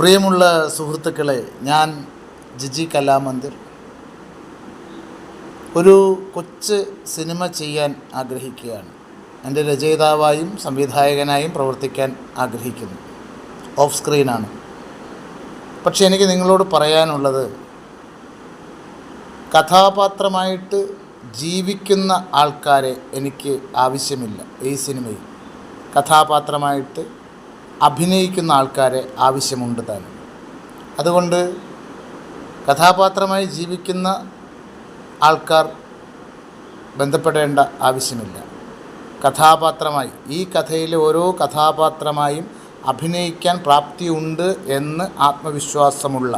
പ്രിയമുള്ള സുഹൃത്തുക്കളെ, ഞാൻ ജിജി കലാമന്ദിർ ഒരു കൊച്ചു സിനിമ ചെയ്യാൻ ആഗ്രഹിക്കുകയാണ്. എൻ്റെ രചയിതാവായും സംവിധായകനായും പ്രവർത്തിക്കാൻ ആഗ്രഹിക്കുന്നു. ഓഫ് സ്ക്രീനാണ്. പക്ഷേ എനിക്ക് നിങ്ങളോട് പറയാനുള്ളത്, കഥാപാത്രമായിട്ട് ജീവിക്കുന്ന ആൾക്കാരെ എനിക്ക് ആവശ്യമില്ല. ഈ സിനിമയിൽ കഥാപാത്രമായിട്ട് അഭിനയിക്കുന്ന ആൾക്കാരെ ആവശ്യമുണ്ട് താനും. അതുകൊണ്ട് കഥാപാത്രമായി ജീവിക്കുന്ന ആൾക്കാർ ബന്ധപ്പെടേണ്ട ആവശ്യമില്ല. കഥാപാത്രമായി ഈ കഥയിലെ ഓരോ കഥാപാത്രമായും അഭിനയിക്കാൻ പ്രാപ്തിയുണ്ട് എന്ന് ആത്മവിശ്വാസമുള്ള,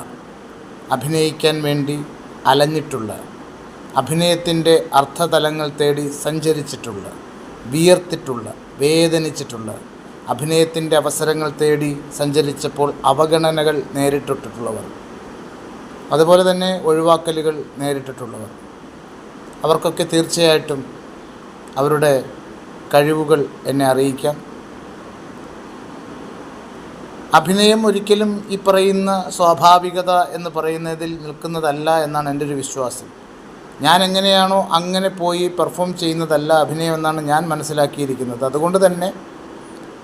അഭിനയിക്കാൻ വേണ്ടി അലഞ്ഞിട്ടുള്ള, അഭിനയത്തിൻ്റെ അർത്ഥതലങ്ങൾ തേടി സഞ്ചരിച്ചിട്ടുള്ള, വിയർത്തിട്ടുള്ള, വേദനിച്ചിട്ടുള്ള, അഭിനയത്തിൻ്റെ അവസരങ്ങൾ തേടി സഞ്ചരിച്ചപ്പോൾ അവഗണനകൾ നേരിട്ടിട്ടുള്ളവർ, അതുപോലെ തന്നെ ഒഴിവാക്കലുകൾ നേരിട്ടിട്ടുള്ളവർ, അവർക്കൊക്കെ തീർച്ചയായിട്ടും അവരുടെ കഴിവുകൾ എന്നെ അറിയിക്കാം. അഭിനയം ഒരിക്കലും ഈ പറയുന്ന സ്വാഭാവികത എന്ന് പറയുന്നതിൽ നിൽക്കുന്നതല്ല എന്നാണ് എൻ്റെ ഒരു വിശ്വാസം. ഞാൻ എങ്ങനെയാണോ അങ്ങനെ പോയി പെർഫോം ചെയ്യുന്നതല്ല അഭിനയം എന്നാണ് ഞാൻ മനസ്സിലാക്കിയിരിക്കുന്നത്. അതുകൊണ്ട് തന്നെ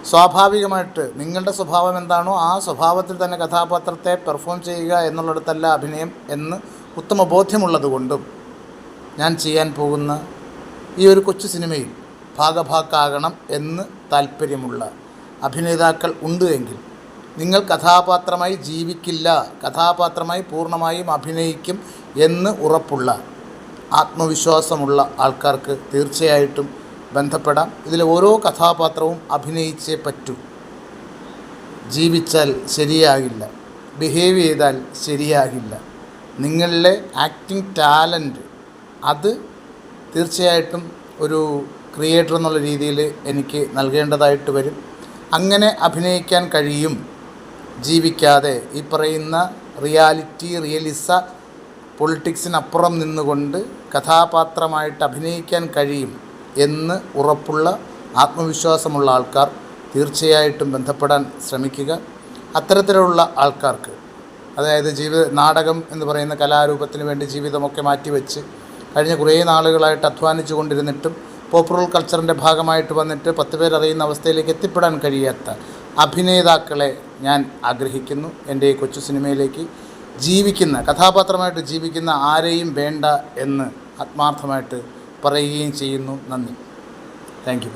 സ്വാഭാവികമായിട്ട് നിങ്ങളുടെ സ്വഭാവം എന്താണോ ആ സ്വഭാവത്തിൽ തന്നെ കഥാപാത്രത്തെ പെർഫോം ചെയ്യുക എന്നുള്ളിടത്തല്ല അഭിനയം എന്ന് ഉത്തമ ബോധ്യമുള്ളതുകൊണ്ടും ഞാൻ ചെയ്യാൻ പോകുന്ന ഈ ഒരു കൊച്ചു സിനിമയിൽ ഭാഗഭാക്കാകണം എന്ന് താല്പര്യമുള്ള അഭിനേതാക്കൾ ഉണ്ട് എങ്കിൽ, നിങ്ങൾ കഥാപാത്രമായി ജീവിക്കില്ല, കഥാപാത്രമായി പൂർണ്ണമായും അഭിനയിക്കും എന്ന് ഉറപ്പുള്ള, ആത്മവിശ്വാസമുള്ള ആൾക്കാർക്ക് തീർച്ചയായിട്ടും ബന്ധപ്പെടാം. ഇതിലെ ഓരോ കഥാപാത്രവും അഭിനയിച്ചേ പറ്റൂ. ജീവിച്ചാൽ ശരിയാകില്ല, ബിഹേവ് ചെയ്താൽ ശരിയാകില്ല. നിങ്ങളിലെ ആക്ടിങ് ടാലൻറ്റ് അത് തീർച്ചയായിട്ടും ഒരു ക്രിയേറ്റർ എന്നുള്ള രീതിയിൽ എനിക്ക് നൽകേണ്ടതായിട്ട് വരും. അങ്ങനെ അഭിനയിക്കാൻ കഴിയും. ജീവിക്കാതെ ഈ പറയുന്ന റിയലിസ പൊളിറ്റിക്സിനപ്പുറം നിന്നുകൊണ്ട് കഥാപാത്രമായിട്ട് അഭിനയിക്കാൻ കഴിയും എന്ന് ഉറപ്പുള്ള, ആത്മവിശ്വാസമുള്ള ആൾക്കാർ തീർച്ചയായിട്ടും ബന്ധപ്പെടാൻ ശ്രമിക്കുക. അത്തരത്തിലുള്ള ആൾക്കാർക്ക്, അതായത് നാടകം എന്ന് പറയുന്ന കലാരൂപത്തിന് വേണ്ടി ജീവിതമൊക്കെ മാറ്റിവെച്ച് കഴിഞ്ഞ കുറേ നാളുകളായിട്ട് അധ്വാനിച്ചു കൊണ്ടിരുന്നിട്ടും പോപ്പുലർ കൾച്ചറിൻ്റെ ഭാഗമായിട്ട് വന്നിട്ട് 10 പേരറിയുന്ന അവസ്ഥയിലേക്ക് എത്തിപ്പെടാൻ കഴിയാത്ത അഭിനേതാക്കളെ ഞാൻ ആഗ്രഹിക്കുന്നു. എൻ്റെ ഈ കൊച്ചു സിനിമയിലേക്ക് കഥാപാത്രമായിട്ട് ജീവിക്കുന്ന ആരെയും വേണ്ട എന്ന് ആത്മാർത്ഥമായിട്ട് പറയുകയും ചെയ്യുന്നു. നന്ദി. Thank you.